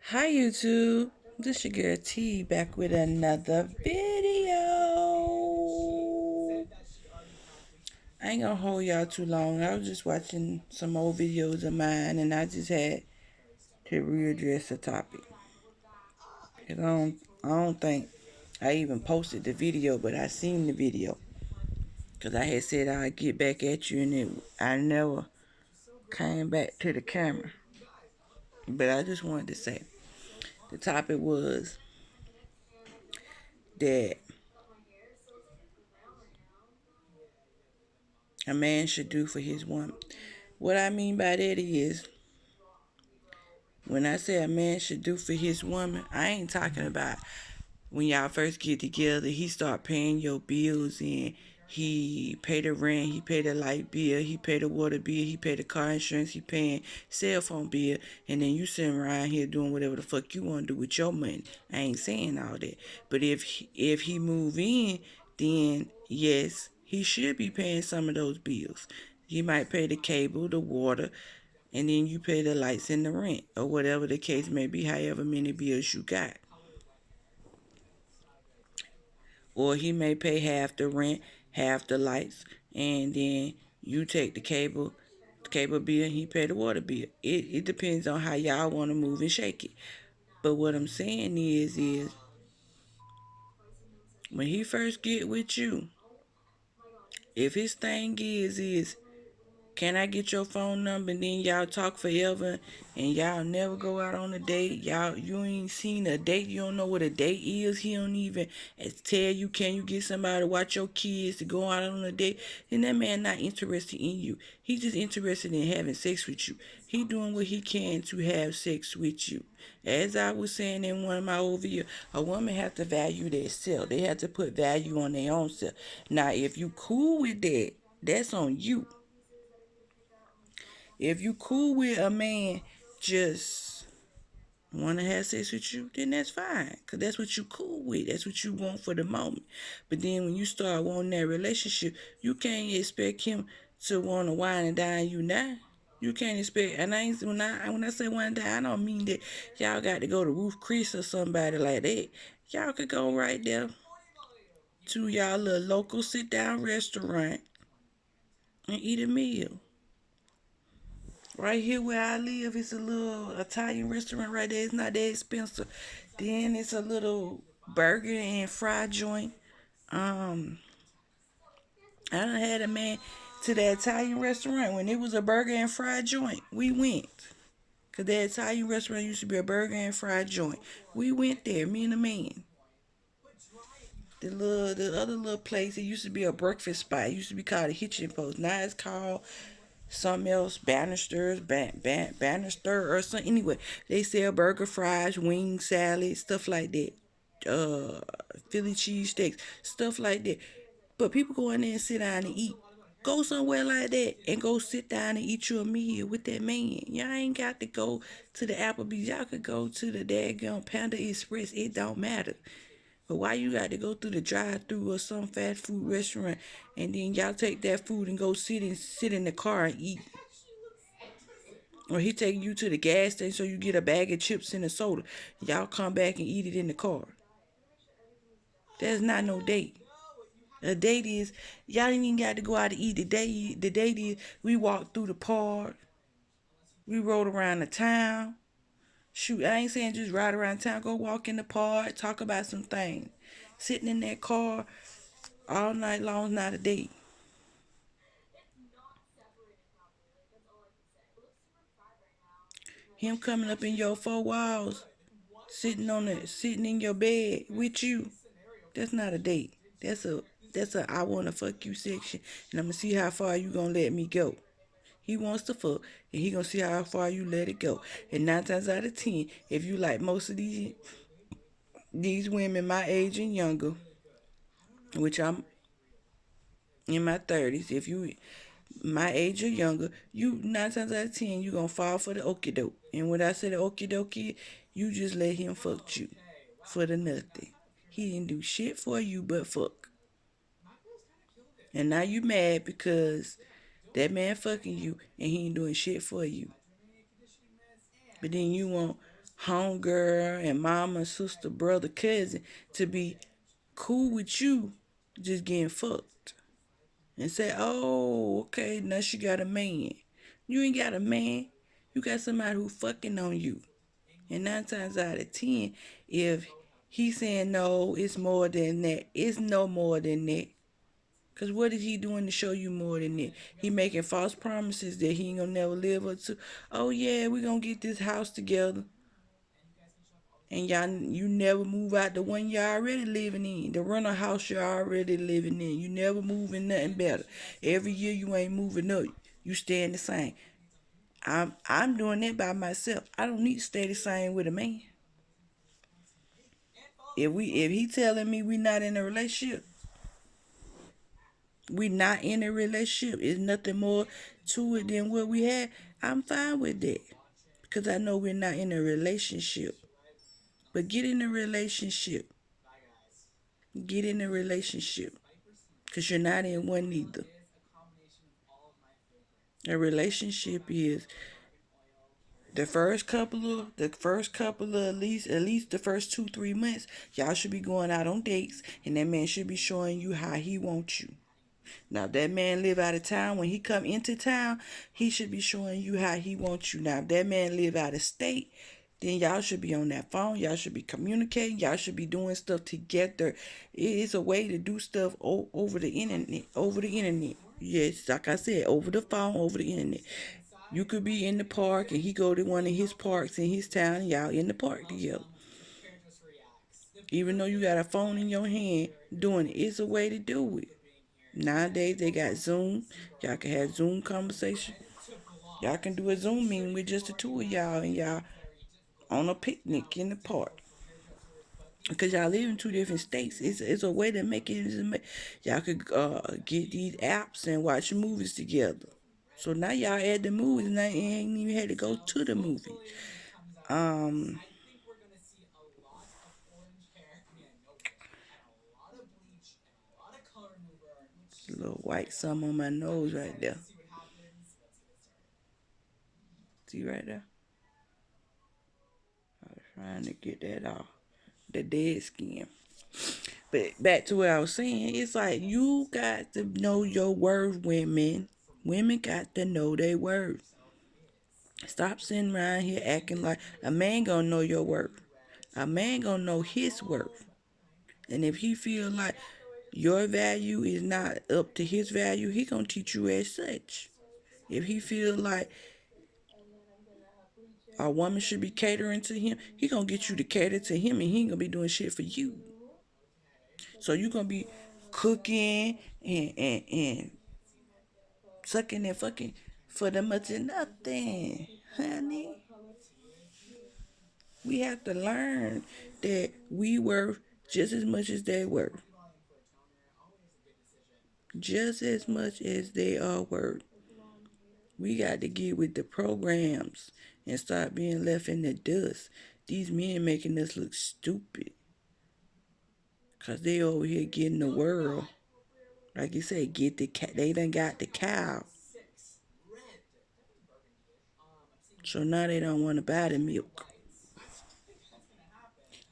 Hi YouTube, this your girl T back with another video. I ain't gonna hold y'all too long. I was just watching some old videos of mine and I just had to readdress the topic. And I don't think I even posted the video, but I seen the video. Cause I had said I'd get back at you and I never came back to the camera. But I just wanted to say the topic was that a man should do for his woman. What I mean by that is, when I say a man should do for his woman, I ain't talking about when y'all first get together, he start paying your bills and he pay the rent, he pay the light bill, he pay the water bill, he pay the car insurance, he paying cell phone bill, and then you sitting around here doing whatever the fuck you want to do with your money. I ain't saying all that, but if he move in, then yes, he should be paying some of those bills. He might pay the cable, the water, and then you pay the lights and the rent, or whatever the case may be, however many bills you got. Or he may pay half the rent, half the lights, and then you take the cable bill, and he pay the water bill. It depends on how y'all want to move and shake it. But what I'm saying is when he first get with you, if his thing is can I get your phone number? And then y'all talk forever and y'all never go out on a date. You ain't seen a date. You don't know what a date is. He don't even tell you, can you get somebody to watch your kids to go out on a date? Then that man not interested in you. He just interested in having sex with you. He doing what he can to have sex with you. As I was saying in one of my old videos, a woman have to value their self. They have to put value on their own self. Now, if you cool with that, that's on you. If you cool with a man just want to have sex with you, then that's fine. Because that's what you cool with. That's what you want for the moment. But then when you start wanting that relationship, you can't expect him to want to wine and dine you now. You can't expect, and I ain't, when I say wine and dine, I don't mean that y'all got to go to Ruth Chris or somebody like that. Y'all could go right there to y'all little local sit down restaurant and eat a meal. Right here where I live, it's a little Italian restaurant right there. It's not that expensive. Then it's a little burger and fry joint. Um, I done had a man to the Italian restaurant when it was a burger and fry joint. We went. Cause the Italian restaurant used to be a burger and fry joint. We went there, me and the man. The other little place, it used to be a breakfast spot. It used to be called a Hitching Post. Now it's called something else, Bannister or something. Anyway, they sell burger, fries, wing salad, stuff like that. Uh, Philly cheesesteaks, stuff like that. But people go in there and sit down and eat. Go somewhere like that and go sit down and eat your meal with that man. Y'all ain't got to go to the Applebee's. Y'all could go to the daggone Panda Express. It don't matter. But why you got to go through the drive-through or some fast food restaurant and then y'all take that food and go sit in the car and eat? Or he taking you to the gas station so you get a bag of chips and a soda. Y'all come back and eat it in the car. That's not no date. A date is y'all ain't even got to go out to eat. The date is we walked through the park. We rode around the town. Shoot, I ain't saying just ride around town. Go walk in the park, talk about some things. Sitting in that car all night long is not a date. Him coming up in your four walls, sitting in your bed with you. That's not a date. That's a that's a I wanna fuck you section, and I'm gonna see how far you gonna let me go. He wants to fuck, and he gonna see how far you let it go. And 9 times out of 10, if you like most of these women my age and younger, which I'm in my 30s, if you my age or younger, you 9 times out of 10 you gonna fall for the okie doke. And when I say the okie dokie, you just let him fuck you for the nothing. He didn't do shit for you but fuck. And now you mad because that man fucking you and he ain't doing shit for you. But then you want homegirl and mama, sister, brother, cousin to be cool with you just getting fucked and say, oh, okay, now she got a man. You ain't got a man. You got somebody who fucking on you. And 9 times out of 10, if he's saying no, it's more than that. It's no more than that. Cause what is he doing to show you more than that? He making false promises that he ain't gonna never live up to. Oh yeah, we gonna get this house together. And y'all, you never move out the one you already living in. The rental house you're already living in. You never moving nothing better. Every year you ain't moving up. You staying the same. I'm doing that by myself. I don't need to stay the same with a man. If he telling me we not in a relationship, we not in a relationship. It's nothing more to it than what we had. I'm fine with that because I know we're not in a relationship. But get in a relationship. Get in a relationship because you're not in one either. A relationship is the first couple of at least the first 2-3 months. Y'all should be going out on dates, and that man should be showing you how he wants you. Now, if that man live out of town, when he come into town, he should be showing you how he wants you. Now, if that man live out of state, then y'all should be on that phone. Y'all should be communicating. Y'all should be doing stuff together. It is a way to do stuff over the internet. Over the internet. Yes, like I said, over the phone, over the internet. You could be in the park and he go to one of his parks in his town and y'all in the park together. Even though you got a phone in your hand, doing it, it's a way to do it. Nowadays they got Zoom. Y'all can have Zoom conversation. Y'all can do a Zoom meeting with just the two of y'all and y'all on a picnic in the park. Because y'all live in two different states. It's a way to make it. Y'all could get these apps and watch movies together. So now y'all add the movies and I ain't even had to go to the movie. Um, little white some on my nose right there. See right there? I was trying to get that off. The dead skin. But back to what I was saying, it's like you got to know your worth, women. Women got to know their worth. Stop sitting around here acting like a man gonna know your worth. A man gonna know his worth. And if he feel like your value is not up to his value, he gonna teach you as such. If he feel like a woman should be catering to him, he gonna get you to cater to him and he ain't gonna be doing shit for you. So you gonna be cooking and sucking and fucking for the much of nothing, honey. We have to learn that we worth just as much as they worth. Just as much as they are worth. We got to get with the programs and start being left in the dust. These men making us look stupid. Cause they over here getting the world. Like you said, get the cat. They done got the cow. So now they don't want to buy the milk.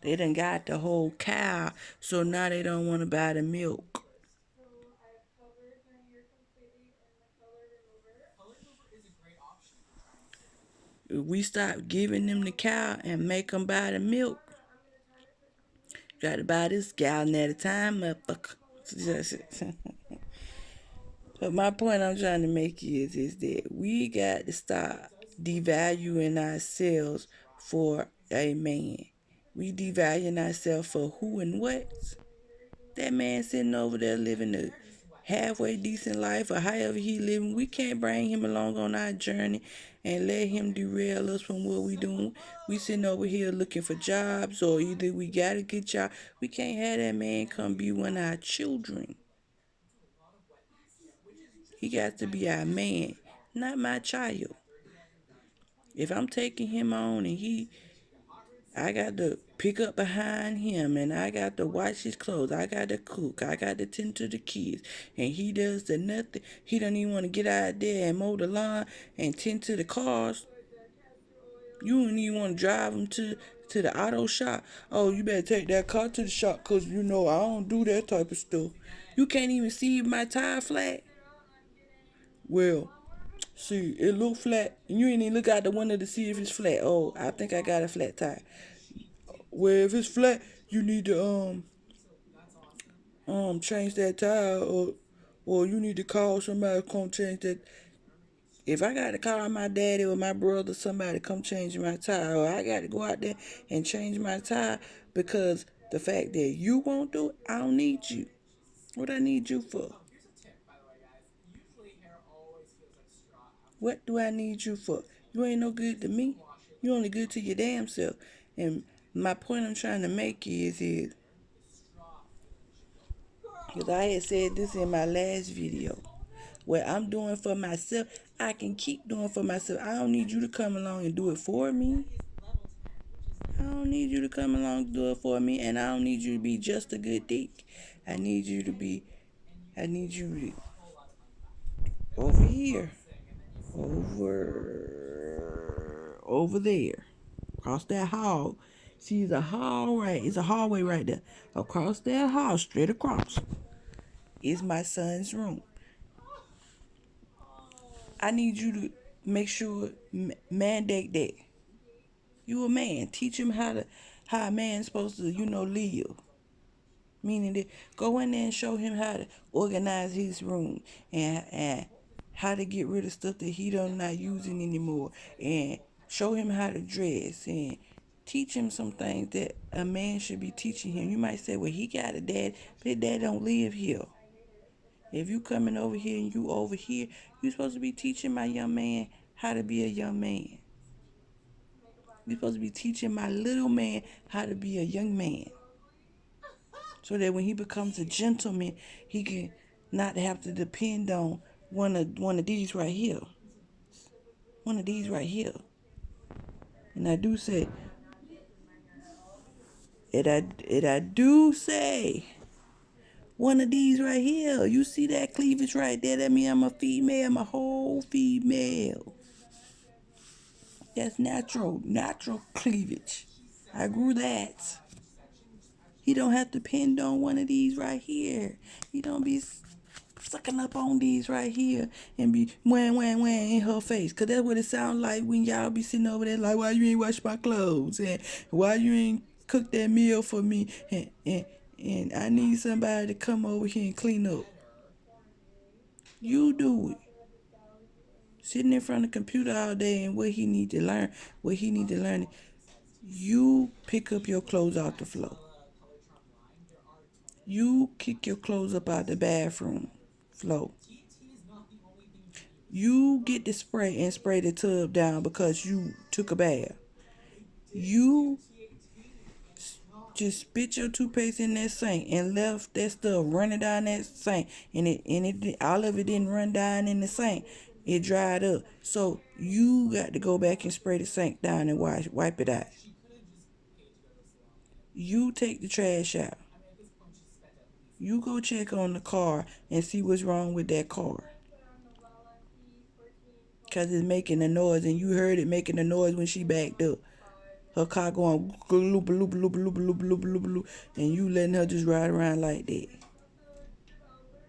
They done got the whole cow. So now they don't want to buy the milk. If we stop giving them the cow and make them buy the milk, you got to buy this gallon at a time, motherfucker. But my point I'm trying to make is that we got to stop devaluing ourselves for a man. We devaluing ourselves for who and what. That man sitting over there living a halfway decent life or however he living, we can't bring him along on our journey and let him derail us from what we doing. We sitting over here looking for jobs or either we got a good job. We can't have that man come be one of our children. He got to be our man, not my child. If I'm taking him on and I got to pick up behind him and I got to wash his clothes. I got to cook. I got to tend to the kids. And he does the nothing. He don't even want to get out there and mow the lawn and tend to the cars. You don't even want to drive them to the auto shop. Oh, you better take that car to the shop because, I don't do that type of stuff. You can't even see my tire flat. Well, see, it look flat. And you ain't even look out the window to see if it's flat. Oh, I think I got a flat tire. Well, if it's flat, you need to change that tire, or you need to call somebody to come change that. If I got to call my daddy or my brother, somebody to come change my tire, or I got to go out there and change my tire because the fact that you won't do it, I don't need you. What I need you for? What do I need you for? You ain't no good to me. You only good to your damn self. And my point I'm trying to make is because I had said this in my last video. What I'm doing for myself, I can keep doing for myself. I don't need you to come along and do it for me. I don't need you to come along and do it for me, and I don't need you to be just a good dick. I need you to be, I need you to, over here, over there, across that hall. See, it's a hall right, it's a hallway right there. Across that hall, straight across, is my son's room. I need you to make sure, mandate that. You a man. Teach him how a man's supposed to, live. Meaning that go in there and show him how to organize his room and how to get rid of stuff that he don't not using anymore, and show him how to dress and teach him some things that a man should be teaching him. You might say, well, he got a dad, but his dad don't live here. If you coming over here and you over here, you supposed to be teaching my young man how to be a young man. You supposed to be teaching my little man how to be a young man. So that when he becomes a gentleman, he can not have to depend on one of these right here. One of these right here. And I do say, I do say, one of these right here. You see that cleavage right there? That means I'm a female. I'm a whole female. That's natural cleavage. I grew that. He don't have to depend on one of these right here. He don't be sucking up on these right here and be wham in her face. Cause that's what it sounds like when y'all be sitting over there like, why you ain't wash my clothes? And why you ain't cook that meal for me? And I need somebody to come over here and clean up. You do it. Sitting in front of the computer all day, and what he need to learn, you pick up your clothes off the floor. You kick your clothes up out the bathroom floor. You get the spray and spray the tub down because you took a bath. You just spit your toothpaste in that sink and left that stuff running down that sink, and it all of it didn't run down in the sink. It dried up. So you got to go back and spray the sink down and wipe it out. You take the trash out. You go check on the car and see what's wrong with that car. Because it's making a noise, and you heard it making a noise when she backed up. Her car going loop, loop, loop, loop, loop, loop, loop, loop, and you letting her just ride around like that.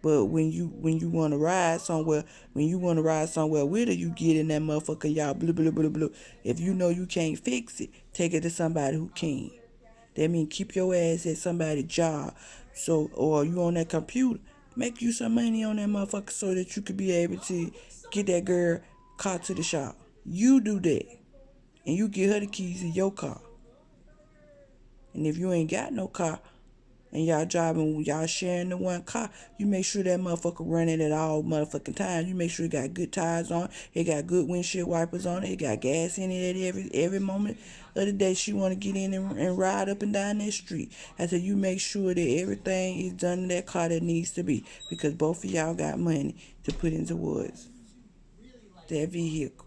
But when you want to ride somewhere, with her, you get in that motherfucker, y'all blue, blue, blue, blue. If you know you can't fix it, take it to somebody who can. That means keep your ass at somebody's job. So, or you on that computer, make you some money on that motherfucker so that you could be able to get that girl car to the shop. You do that. And you give her the keys to your car. And if you ain't got no car and y'all sharing the one car, you make sure that motherfucker running at all motherfucking times. You make sure it got good tires on, it got good windshield wipers on it got gas in it at every moment of the day she want to get in and ride up and down that street. I said you make sure that everything is done in that car that needs to be, because both of y'all got money to put into towards that vehicle.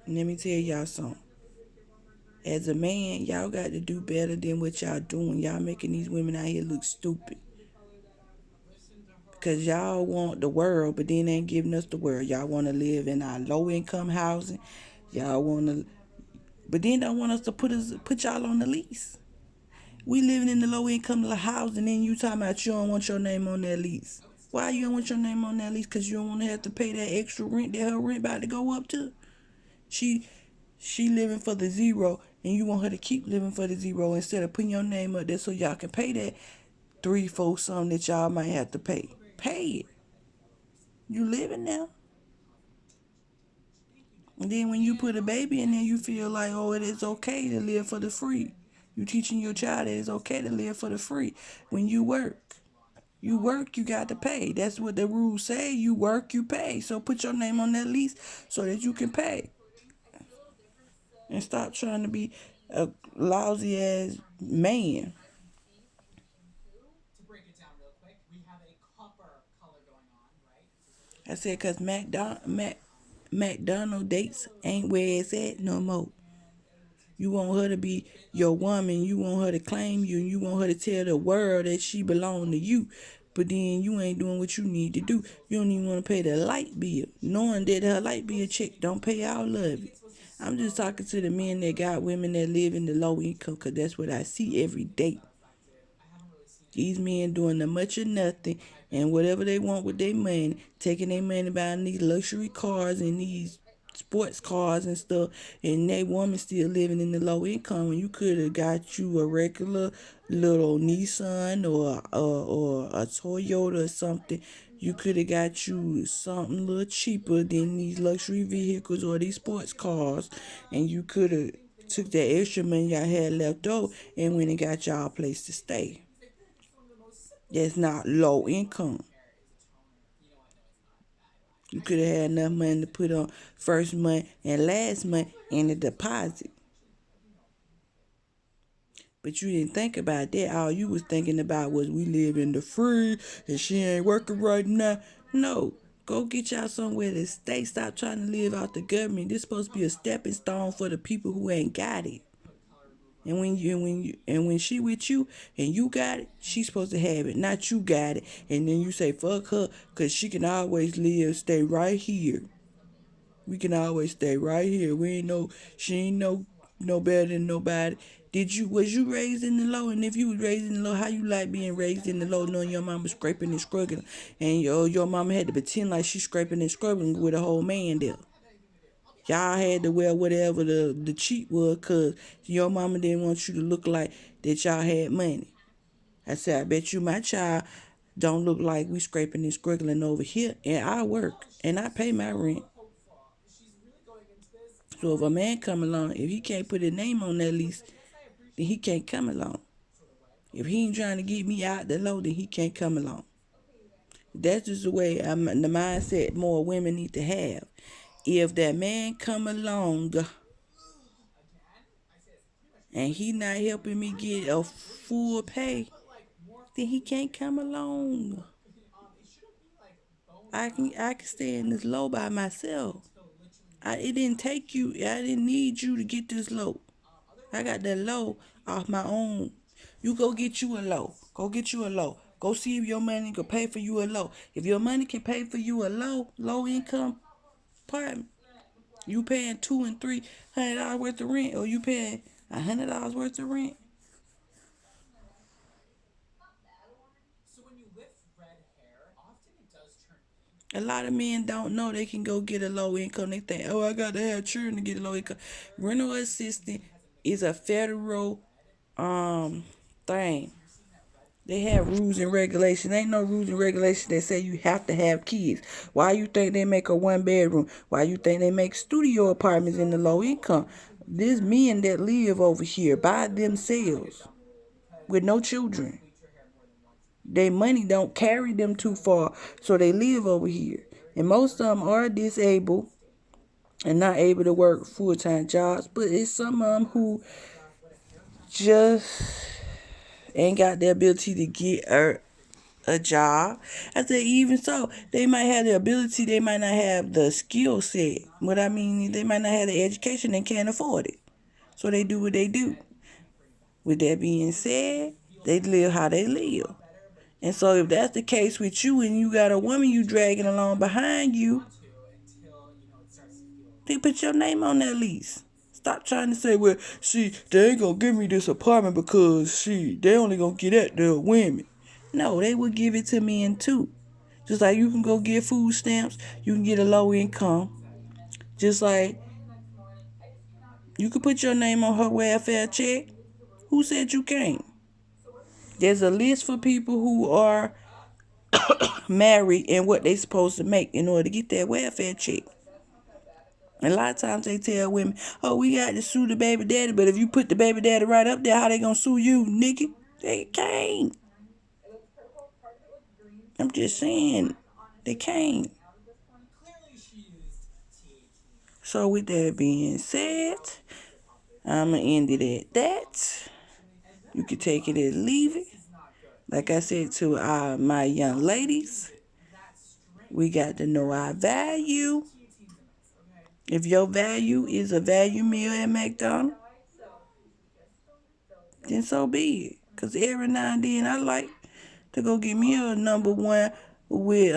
Let me tell y'all something. As a man, y'all got to do better than what y'all doing. Y'all making these women out here look stupid. Because y'all want the world, but then ain't giving us the world. Y'all want to live in our low income housing. Y'all want to, but then don't want us to put y'all on the lease. We living in the low income housing, and you talking about you don't want your name on that lease. Why you don't want your name on that lease? Because you don't want to have to pay that extra rent that her rent about to go up to. She she living for the zero, and you want her to keep living for the zero instead of putting your name up there so y'all can pay that 3, 4 something that y'all might have to pay. Pay it. You living now. And then when you put a baby in there, you feel like, oh, it is okay to live for the free. You teaching your child that it's okay to live for the free. When you work, you got to pay. That's what the rules say. You work, you pay. So put your name on that lease so that you can pay. And stop trying to be a lousy ass man. I said, because McDonald dates ain't where it's at no more. You want her to be your woman. You want her to claim you. You want her to tell the world that she belong to you. But then you ain't doing what you need to do. You don't even want to pay the light bill. Knowing that her light bill check don't pay all of it. I'm just talking to the men that got women that live in the low income because that's what I see every day. These men doing the much or nothing and whatever they want with their money, taking their money buying these luxury cars and these sports cars and stuff, and that woman still living in the low income. And you could have got you a regular little Nissan or a Toyota or something. You could have got you something a little cheaper than these luxury vehicles or these sports cars, and you could have took that extra money y'all had left over and went and got y'all a place to stay. That's not low income. You could have had enough money to put on first month and last month in the deposit. But you didn't think about that. All you was thinking about was we live in the free and she ain't working right now. No. Go get y'all somewhere to stay. Stop trying to live out the government. This supposed to be a stepping stone for the people who ain't got it. And when she with you and you got it, she's supposed to have it, not you got it. And then you say fuck her, cause she can always stay right here. We can always stay right here. We ain't no, she ain't no better than nobody. Was you raised in the low? And if you was raised in the low, how you like being raised in the low, knowing your mama scraping and struggling, and your mama had to pretend like she's scraping and struggling with a whole man there. Y'all had to wear whatever the cheap was because your mama didn't want you to look like that y'all had money. I said, I bet you my child don't look like we scraping and squiggling over here. And I work and I pay my rent. So if a man come along, if he can't put his name on that lease, then he can't come along. If he ain't trying to get me out the low, then he can't come along. That's just the way the mindset more women need to have. If that man come along and he not helping me get a full pay, then he can't come along. I can stay in this low by myself. It didn't take you. I didn't need you to get this low. I got that low off my own. You go get you a low. Go get you a low. Go see if your money can pay for you a low. If your money can pay for you a low income apartment, you paying $200 and $300 worth of rent, or you paying $100 worth of rent. A lot of men don't know they can go get a low income. They think, oh, I got to have children to get a low income. Rental assistance is a federal thing. They have rules and regulations. Ain't no rules and regulations that say you have to have kids. Why you think they make a 1 bedroom? Why you think they make studio apartments in the low income? There's men that live over here by themselves with no children. Their money don't carry them too far, so they live over here. And most of them are disabled and not able to work full-time jobs, but it's some of them who just ain't got the ability to get a job. I said, even so, they might have the ability, they might not have the skill set. What I mean, they might not have the education and can't afford it. So they do what they do. With that being said, they live how they live. And so if that's the case with you and you got a woman you dragging along behind you, then put your name on that lease. Stop trying to say, well, see, they ain't gonna give me this apartment because, see, they only gonna get at the women. No, they will give it to men too. Just like you can go get food stamps, you can get a low income. Just like you could put your name on her welfare check. Who said you can't? There's a list for people who are married and what they supposed to make in order to get that welfare check. And a lot of times they tell women, oh, we got to sue the baby daddy, but if you put the baby daddy right up there, how they gonna sue you, nigga? They can't. I'm just saying, they can't. So with that being said, I'ma end it at that. You can take it and leave it. Like I said to my young ladies, we got to know our value. If your value is a value meal at McDonald's, then so be it. Cause every now and then I like to go get me a number one with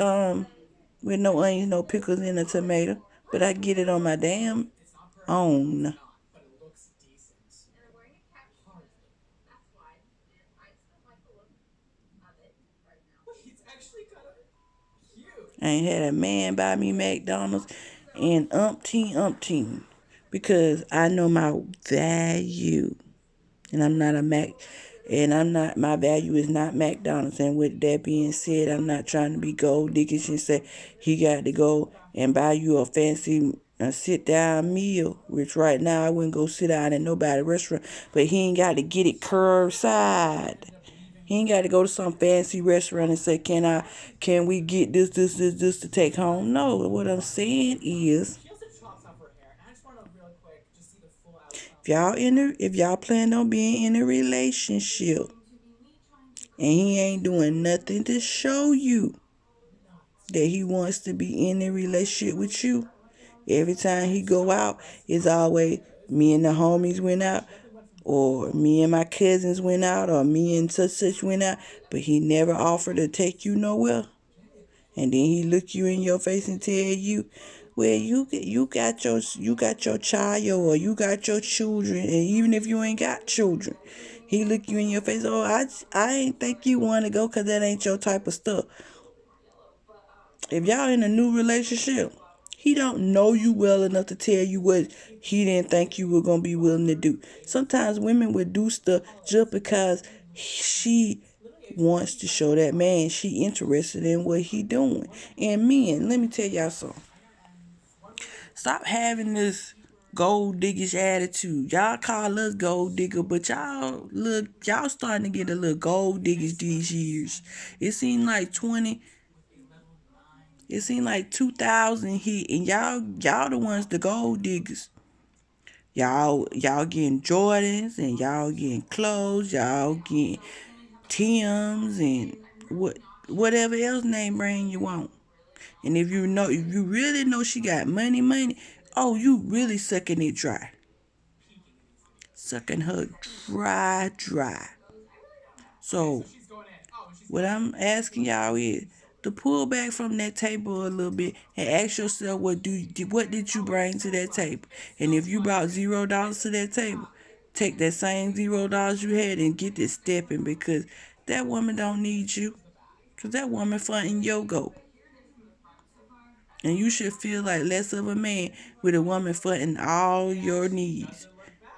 no onions, no pickles, and a tomato. But I get it on my damn own. I ain't had a man buy me McDonald's and umpteen because I know my value. And I'm not a Mac, and I'm not, my value is not McDonald's. And with that being said, I'm not trying to be gold diggers and say he got to go and buy you a fancy sit down meal, which right now I wouldn't go sit down in nobody's restaurant, but he ain't got to get it curbside. He ain't got to go to some fancy restaurant and say, can we get this to take home? No, what I'm saying is, if y'all plan on being in a relationship and he ain't doing nothing to show you that he wants to be in a relationship with you, every time he go out, it's always me and the homies went out, or me and my cousins went out, or me and such went out, but he never offered to take you nowhere. And then he look you in your face and tell you, well, you got your child, or you got your children, and even if you ain't got children, he look you in your face. Oh, I ain't think you want to go because that ain't your type of stuff. If y'all in a new relationship, he don't know you well enough to tell you what he didn't think you were gonna be willing to do. Sometimes women would do stuff just because she wants to show that man she interested in what he doing. And men, let me tell y'all something. Stop having this gold diggish attitude. Y'all call us gold digger, but y'all starting to get a little gold diggish these years. It seemed like 2000 hit, and y'all the ones, the gold diggers. Y'all getting Jordans, and y'all getting clothes, y'all getting Tim's, and whatever else name brand you want. And if you really know she got money, oh, you really sucking it dry. Sucking her dry. So, what I'm asking y'all is to pull back from that table a little bit and ask yourself what did you bring to that table? And if you brought $0 to that table, take that same $0 you had and get this stepping, because that woman don't need you. Because that woman fronting your goat. And you should feel like less of a man with a woman fronting all your needs.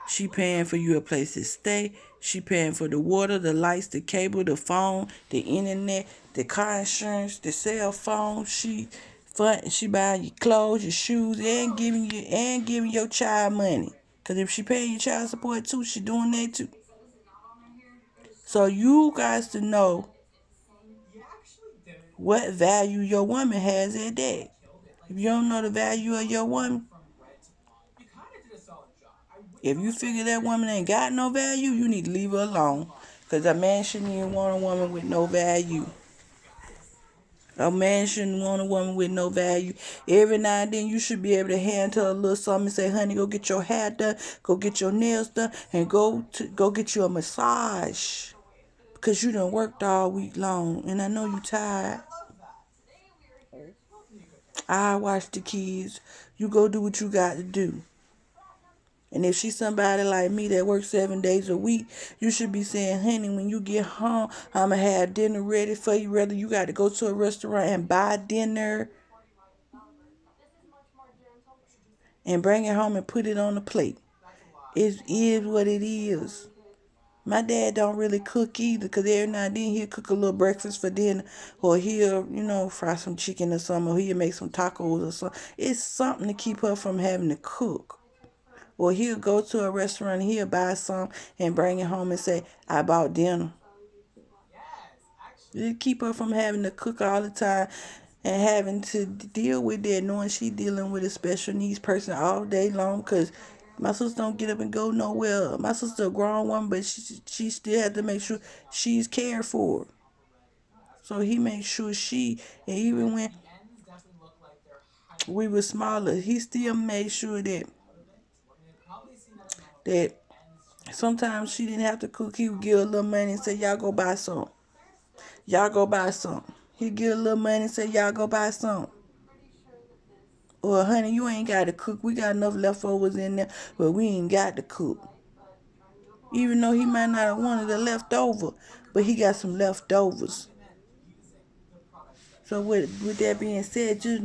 She paying for you a place to stay. She paying for the water, the lights, the cable, the phone, the internet, the car insurance, the cell phone. She buying your clothes, your shoes, and giving your child money. Cause if she paying your child support too, she doing that too. So you guys to know what value your woman has at that. If you don't know the value of your woman, if you figure that woman ain't got no value, you need to leave her alone. Because a man shouldn't even want a woman with no value. A man shouldn't want a woman with no value. Every now and then you should be able to hand her a little something and say, honey, go get your hair done, go get your nails done, and go get you a massage. 'cause you done worked all week long and I know you tired. I watch the kids. You go do what you got to do. And if she's somebody like me that works 7 days a week, you should be saying, honey, when you get home, I'm going to have dinner ready for you. Whether you got to go to a restaurant and buy dinner and bring it home and put it on the plate. It is what it is. My dad don't really cook either, because every now and then he'll cook a little breakfast for dinner, or he'll, fry some chicken or something, or he'll make some tacos or something. It's something to keep her from having to cook. Or he'll go to a restaurant and he'll buy some and bring it home and say, I bought dinner. It keep her from having to cook all the time and having to deal with that, knowing she dealing with a special needs person all day long, because my sister don't get up and go nowhere. My sister a grown woman, but she still has to make sure she's cared for. So he makes sure and even when we were smaller, he still made sure that sometimes she didn't have to cook. He would give her a little money and say, y'all go buy some. Y'all go buy some. He'd give her a little money and say, y'all go buy some. Or, honey, you ain't got to cook. We got enough leftovers in there, but we ain't got to cook. Even though he might not have wanted the leftover, but he got some leftovers. So with that being said, just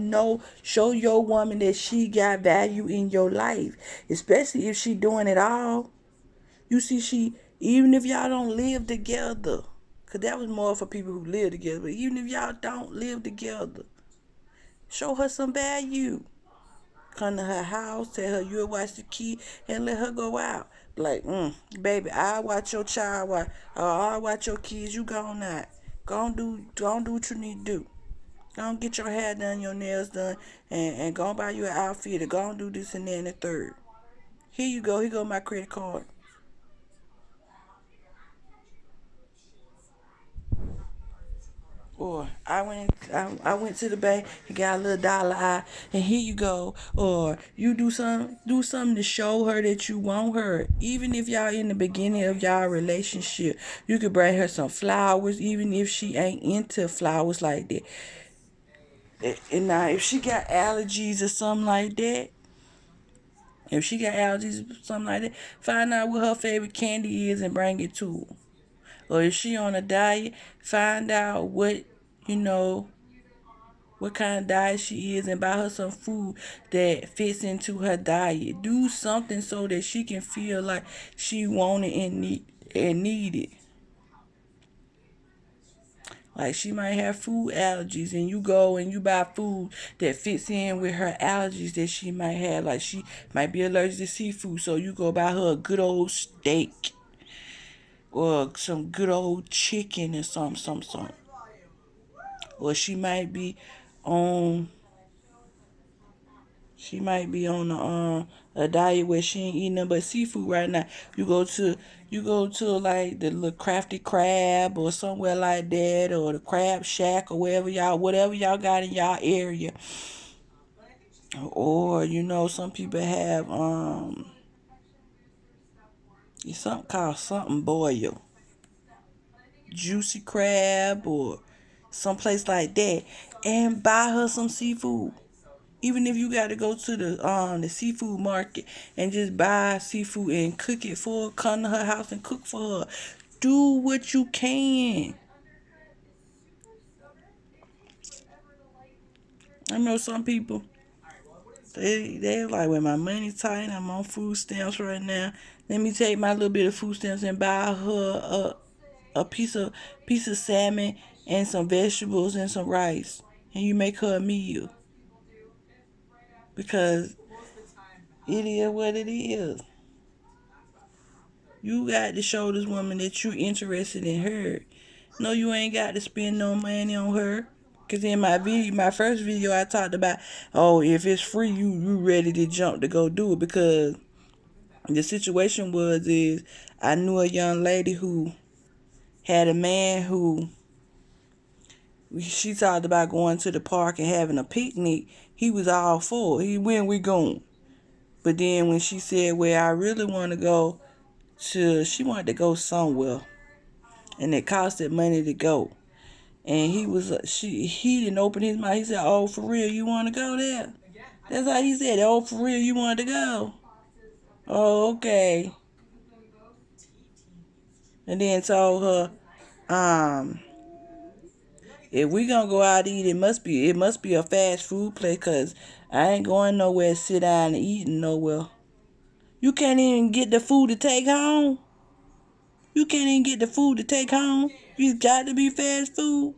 show your woman that she got value in your life, especially if she doing it all. You see, even if y'all don't live together, because that was more for people who live together, but even if y'all don't live together, show her some value. Come to her house, tell her you'll watch the kid, and let her go out. Like, baby, I'll watch your child, or I'll watch your kids, you gone out. Go on do what you need to do. Go on get your hair done, your nails done, and go on buy you an outfit, or go on do this and that and the third. Here you go, here go my credit card. Or I went to the bank and got a little dollar eye, and here you go. Or you do something to show her that you want her. Even if y'all in the beginning of y'all relationship, you could bring her some flowers, even if she ain't into flowers like that. And now if she got allergies or something like that, find out what her favorite candy is and bring it to her. Or if she on a diet, find out you know what kind of diet she is and buy her some food that fits into her diet. Do something so that she can feel like she want it and need it. Like she might have food allergies and you go and you buy food that fits in with her allergies that she might have. Like she might be allergic to seafood, so you go buy her a good old steak or some good old chicken or something. Or on she might be on a diet where she ain't eating nothing but seafood right now. You go to like the little Crafty Crab or somewhere like that, or the Crab Shack, or whatever y'all got in y'all area. Or some people have it's something called something boil, juicy crab, or someplace like that, and buy her some seafood. Even if you got to go to the seafood market and just buy seafood and cook it for her, come to her house and cook for her. Do what you can. I know some people, they like, when my money's tight, I'm on food stamps right now. Let me take my little bit of food stamps and buy her a piece of salmon and some vegetables and some rice, and you make her a meal, because it is what it is. You got to show this woman that you interested in her. No, you ain't got to spend no money on her. Cause in my first video, I talked about, oh, if it's free, you ready to jump to go do it. Because the situation is I knew a young lady who had a man who, she talked about going to the park and having a picnic. He was all for it. When we going? But then when she said, well, I really want to go she wanted to go somewhere. and it costed money to go. And he didn't open his mouth. He said, "Oh, for real, you want to go there?" That's how he said, "Oh, for real, you want to go?" Oh, okay. And then told her, if we gonna go out to eat, it must be a fast food place, cause I ain't going nowhere to sit down and eating nowhere. You can't even get the food to take home. You can't even get the food to take home. It's got to be fast food.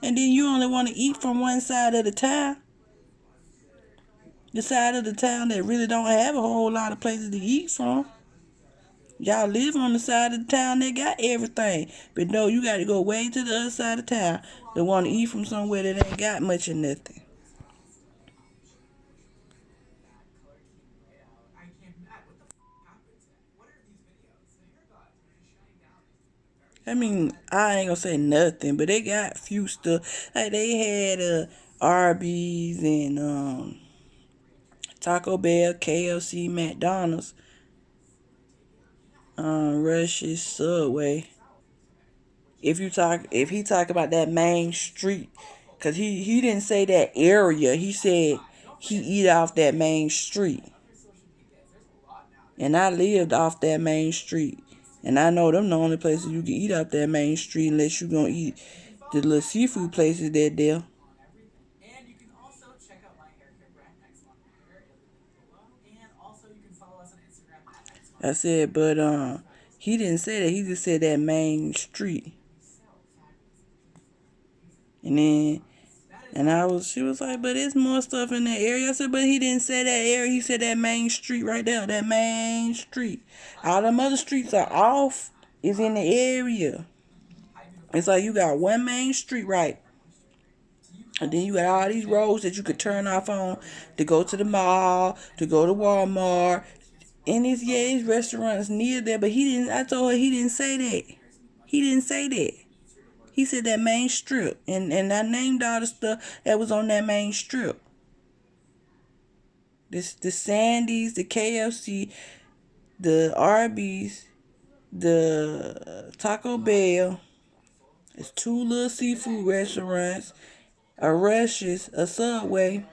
And then you only want to eat from one side of the town. The side of the town that really don't have a whole lot of places to eat from. Y'all live on the side of the town that got everything. But no, you got to go way to the other side of town to want to eat from somewhere that ain't got much of nothing. I mean, I ain't gonna say nothing, but they got few stuff. Like they had Arby's and Taco Bell, KFC, McDonald's, Rush's, Subway. If he talk about that main street, cause he didn't say that area. He said he eat off that main street, and I lived off that main street, and I know them the only places you can eat off that main street unless you gonna eat the little seafood places that there. I said, but he didn't say that. He just said that main street. And then, she was like, but there's more stuff in that area. I said, but he didn't say that area. He said that main street right there, that main street. All them other streets are off. Is in the area. It's like you got one main street, right? And then you got all these roads that you could turn off on to go to the mall, to go to Walmart. And it's restaurants near there, but he didn't. I told her he didn't say that. He didn't say that. He said that main strip, and I named all the stuff that was on that main strip. The Sandy's, the KFC, the Arby's, the Taco Bell. It's two little seafood restaurants, a Rush's, a Subway.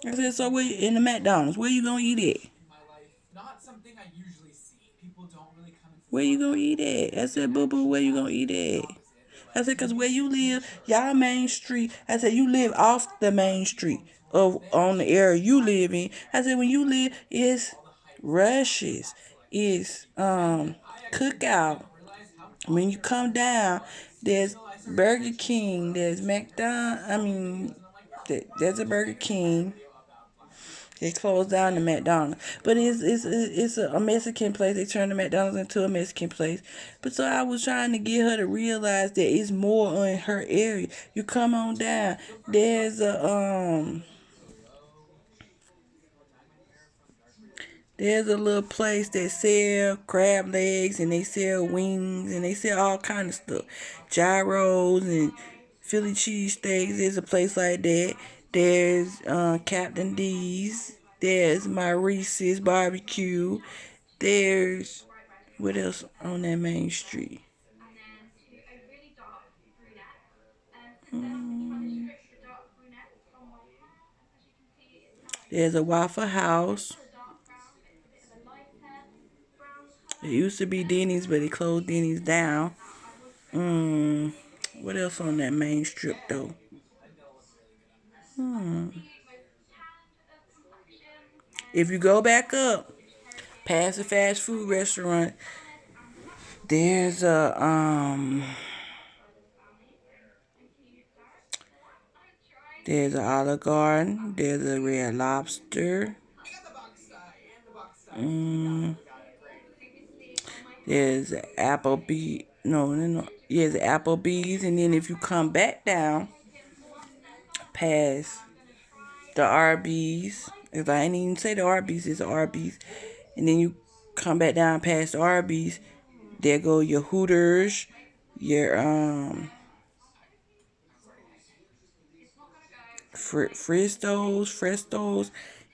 I said, so where in the McDonald's? Where you gonna eat at? Where you gonna eat at? I said, boo boo, where you gonna eat at? I said, cause where you live, y'all main street. I said, you live off the main street of on the area you live in. I said, when you live, it's Rushes, it's Cookout. When you come down, there's Burger King, there's McDonald's. I mean, there's a Burger King. They closed down the McDonald's, but it's a Mexican place. They turned the McDonald's into a Mexican place. But so I was trying to get her to realize that it's more in her area. You come on down. There's a little place that sell crab legs and they sell wings and they sell all kind of stuff. Gyros and Philly cheesesteaks. There's a place like that. There's Captain D's. There's My Reese's barbecue. There's what else on that main street? There's a Waffle House. It used to be Denny's, but it closed Denny's down. What else on that main strip though? If you go back up past the fast food restaurant, there's a Olive Garden. There's a Red Lobster. There's Applebee. No, no, no. Yeah, there's Applebee's, and then if you come back down past the Arby's, if I ain't even say the Arby's, it's Arby's, and then you come back down past the Arby's, there go your Hooters, your Fristos,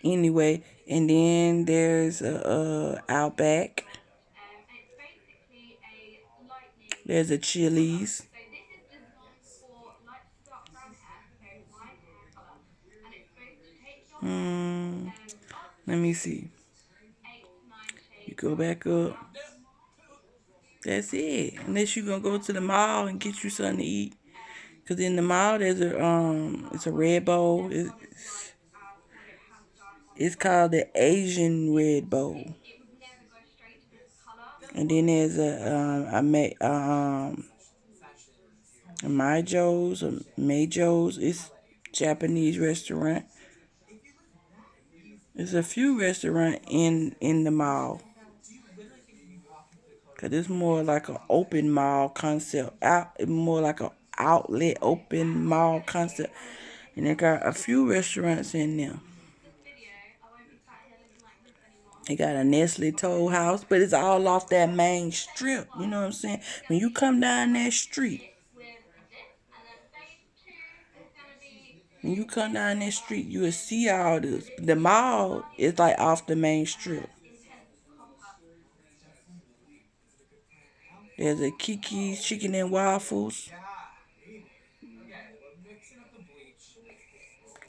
Anyway, and then there's Outback. There's a Chili's. Hmm. Let me see. You go back up. That's it. Unless you gonna go to the mall and get you something to eat. Cause in the mall there's it's a Red Bowl. It's called the Asian Red Bowl. And then there's a Maijo's or Meijo's. It's Japanese restaurant. There's a few restaurants in the mall. Cause it's more like an open mall concept. More like a outlet open mall concept. And they got a few restaurants in there. They got a Nestle Toll House, but it's all off that main strip. You know what I'm saying? When you come down that street, you will see all this. The mall is like off the main strip. There's a Kiki's Chicken and Waffles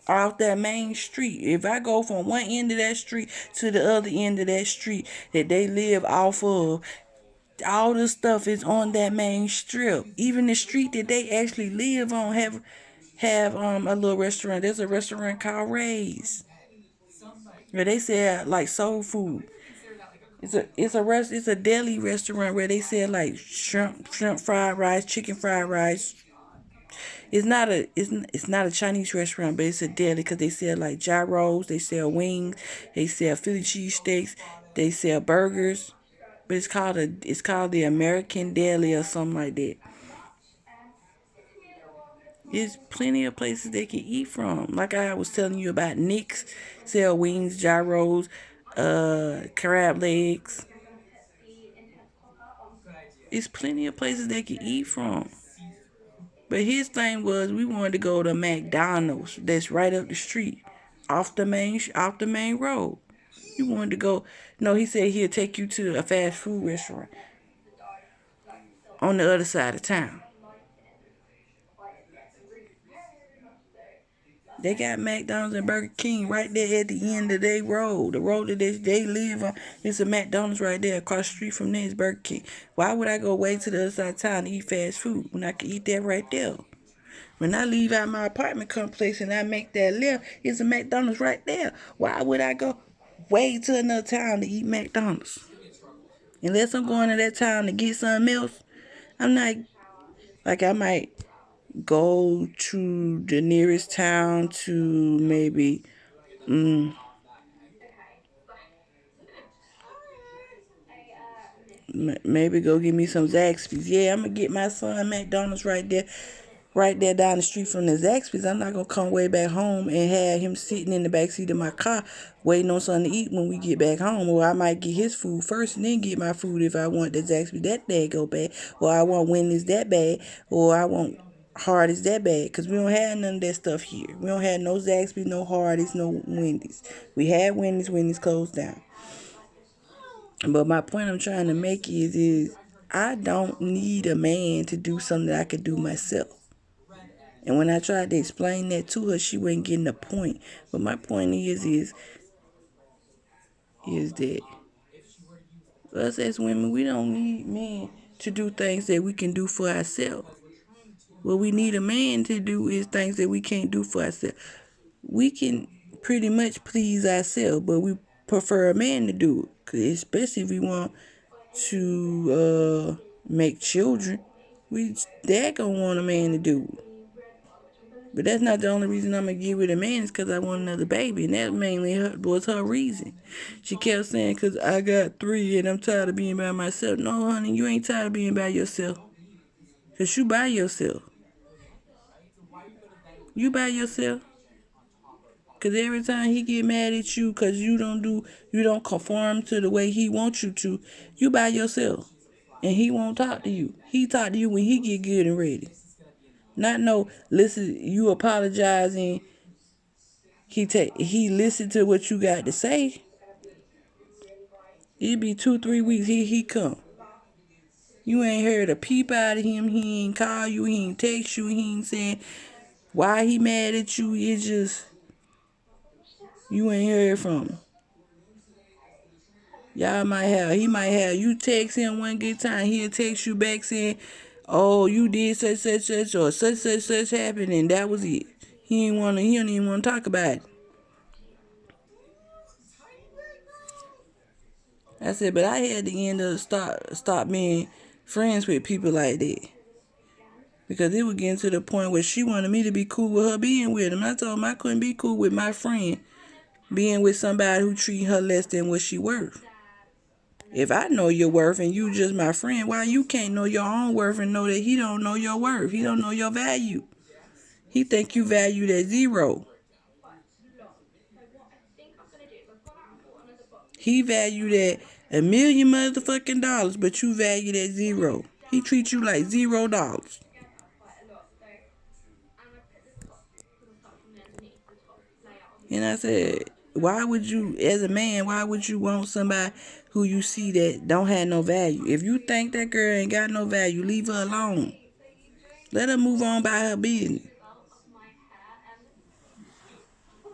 off that main street. If I go from one end of that street to the other end of that street that they live off of, all the stuff is on that main strip. Even the street that they actually live on have a little restaurant. There's a restaurant called Ray's where they sell like soul food. It's a deli restaurant where they sell like shrimp fried rice, chicken fried rice. It's not a Chinese restaurant, but it's a deli because they sell like gyros, they sell wings, they sell Philly cheesesteaks, they sell burgers. But it's called the American Deli or something like that. There's plenty of places they can eat from. Like I was telling you about Nick's, sell wings, gyros, crab legs. It's plenty of places they can eat from. But his thing was we wanted to go to McDonald's that's right up the street, off the main road. You wanted to go. No, he said he'll take you to a fast food restaurant on the other side of town. They got McDonald's and Burger King right there at the end of their road. The road that they live on, it's a McDonald's right there. Across the street from there is Burger King. Why would I go way to the other side of town to eat fast food when I could eat that right there? When I leave out my apartment complex and I make that left, it's a McDonald's right there. Why would I go way to another town to eat McDonald's? Unless I'm going to that town to get something else, I'm not, like I might go to the nearest town to maybe maybe go get me some Zaxby's. Yeah, I'm gonna get my son McDonald's right there down the street from the Zaxby's. I'm not gonna come way back home and have him sitting in the backseat of my car waiting on something to eat when we get back home. Or I might get his food first and then get my food if I want the Zaxby that bad go bad. Or I want Wendy's that bad. Or I want Hardee's that bad. Because we don't have none of that stuff here. We don't have no Zaxby, no Hardee's, no Wendy's. We had Wendy's closed down. But my point I'm trying to make is I don't need a man to do something that I could do myself. And when I tried to explain that to her, she wasn't getting the point. But my point is that us as women, we don't need men to do things that we can do for ourselves. What we need a man to do is things that we can't do for ourselves. We can pretty much please ourselves, but we prefer a man to do it. 'Cause especially if we want to make children, we that gonna want a man to do it. But that's not the only reason I'm gonna get with a man is because I want another baby, and that mainly was her reason. She kept saying, "Cause I got three and I'm tired of being by myself." No, honey, you ain't tired of being by yourself. Cause you by yourself. You by yourself. Cause every time he get mad at you, cause you don't conform to the way he wants you by yourself, and he won't talk to you. He talk to you when he get good and ready. Not no, listen, you apologizing he listened to what you got to say. It'd be 2, 3 weeks. He come. You ain't heard a peep out of him. He ain't call you. He ain't text you. He ain't saying why he mad at you. It's just you ain't heard from him. He might have you text him one good time. He'll text you back saying, "Oh, you did such or such happened," and that was it. He don't even wanna talk about it. I said, but I had to end up stop being friends with people like that. Because it was getting to the point where she wanted me to be cool with her being with him. I told him I couldn't be cool with my friend being with somebody who treat her less than what she worth. If I know your worth and you just my friend, why you can't know your own worth and know that he don't know your worth? He don't know your value. He think you valued at zero. He valued at $1 million motherfucking dollars, but you valued at zero. He treats you like $0. And I said, why would you, as a man, why would you want somebody who you see that don't have no value? If you think that girl ain't got no value, leave her alone. Let her move on by her business.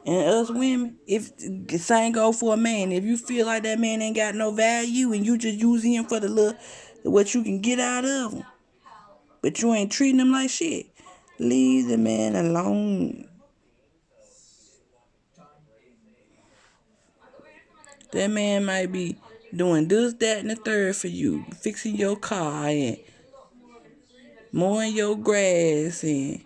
And us women, if the same go for a man, if you feel like that man ain't got no value and you just using him for the little what you can get out of him, but you ain't treating him like shit, leave the man alone. That man might be doing this, that, and the third for you, fixing your car and mowing your grass, and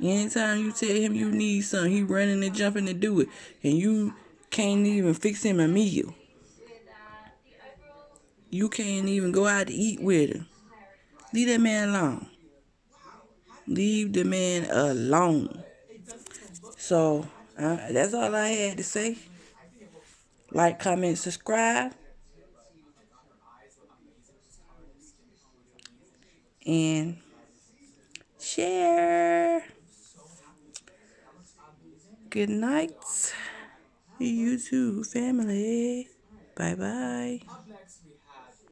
anytime you tell him you need something, he running and jumping to do it, and you can't even fix him a meal. You can't even go out to eat with him. Leave that man alone. Leave the man alone. So, that's all I had to say. Like, comment, subscribe. And share. Good night. You too, family. Bye bye.